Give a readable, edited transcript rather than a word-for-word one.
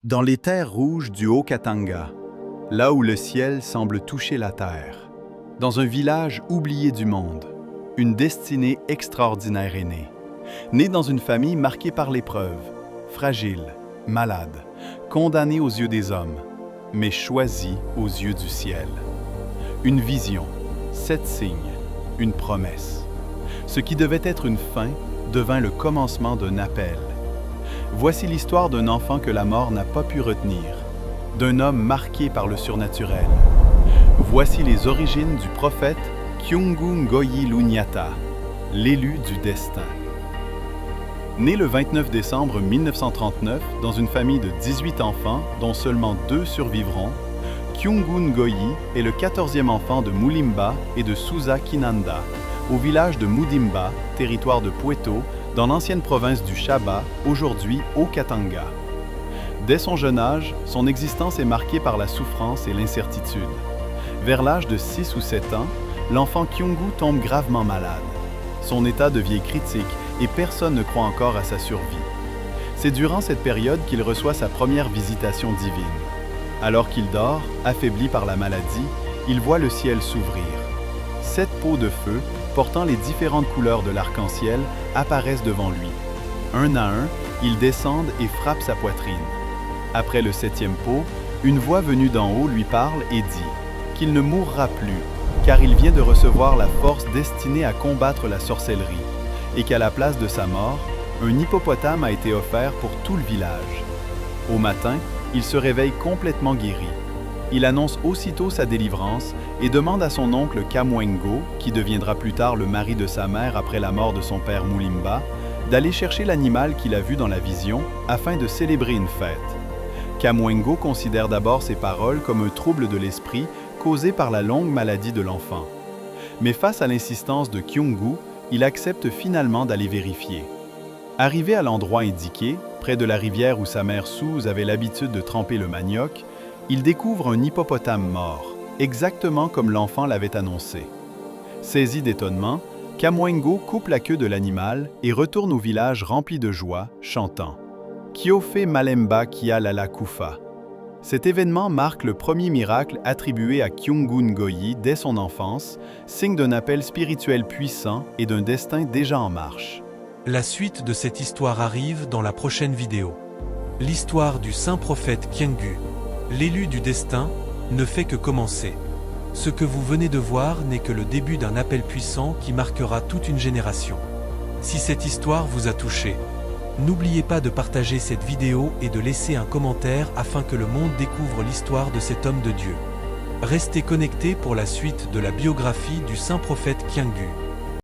Dans les terres rouges du Haut-Katanga, là où le ciel semble toucher la terre, dans un village oublié du monde, une destinée extraordinaire est née. Née dans une famille marquée par l'épreuve, fragile, malade, condamnée aux yeux des hommes, mais choisie aux yeux du ciel. Une vision, 7 signes, une promesse. Ce qui devait être une fin devint le commencement d'un appel. Voici l'histoire d'un enfant que la mort n'a pas pu retenir, d'un homme marqué par le surnaturel. Voici les origines du prophète Kyungu Ngoyi Lunyata, l'élu du destin. Né le 29 décembre 1939 dans une famille de 18 enfants dont seulement 2 survivront, Kyungu Ngoyi est le 14e enfant de Mulimba et de Suza Kinanda, au village de Mudimba, territoire de Pweto, dans l'ancienne province du Shaba, aujourd'hui Haut-Katanga. Dès son jeune âge, son existence est marquée par la souffrance et l'incertitude. Vers l'âge de 6 ou 7 ans, l'enfant Kyungu tombe gravement malade. Son état devient critique et personne ne croit encore à sa survie. C'est durant cette période qu'il reçoit sa première visitation divine. Alors qu'il dort, affaibli par la maladie, il voit le ciel s'ouvrir. 7 pots de feu, portant les différentes couleurs de l'arc-en-ciel, apparaissent devant lui. Un à un, ils descendent et frappent sa poitrine. Après le 7e pot, une voix venue d'en haut lui parle et dit qu'il ne mourra plus, car il vient de recevoir la force destinée à combattre la sorcellerie, et qu'à la place de sa mort, un hippopotame a été offert pour tout le village. Au matin, il se réveille complètement guéri. Il annonce aussitôt sa délivrance et demande à son oncle Kamwengo, qui deviendra plus tard le mari de sa mère après la mort de son père Mulimba, d'aller chercher l'animal qu'il a vu dans la vision afin de célébrer une fête. Kamwengo considère d'abord ces paroles comme un trouble de l'esprit causé par la longue maladie de l'enfant. Mais face à l'insistance de Kyungu, il accepte finalement d'aller vérifier. Arrivé à l'endroit indiqué, près de la rivière où sa mère Suze avait l'habitude de tremper le manioc, il découvre un hippopotame mort, exactement comme l'enfant l'avait annoncé. Saisi d'étonnement, Kamwengo coupe la queue de l'animal et retourne au village rempli de joie, chantant « Kyofe Malemba Kia Lala Kufa ». Cet événement marque le premier miracle attribué à Kyungu Ngoyi dès son enfance, signe d'un appel spirituel puissant et d'un destin déjà en marche. La suite de cette histoire arrive dans la prochaine vidéo. L'histoire du saint prophète Kyungu, l'élu du destin, ne fait que commencer. Ce que vous venez de voir n'est que le début d'un appel puissant qui marquera toute une génération. Si cette histoire vous a touché, n'oubliez pas de partager cette vidéo et de laisser un commentaire afin que le monde découvre l'histoire de cet homme de Dieu. Restez connectés pour la suite de la biographie du saint prophète Kyungu.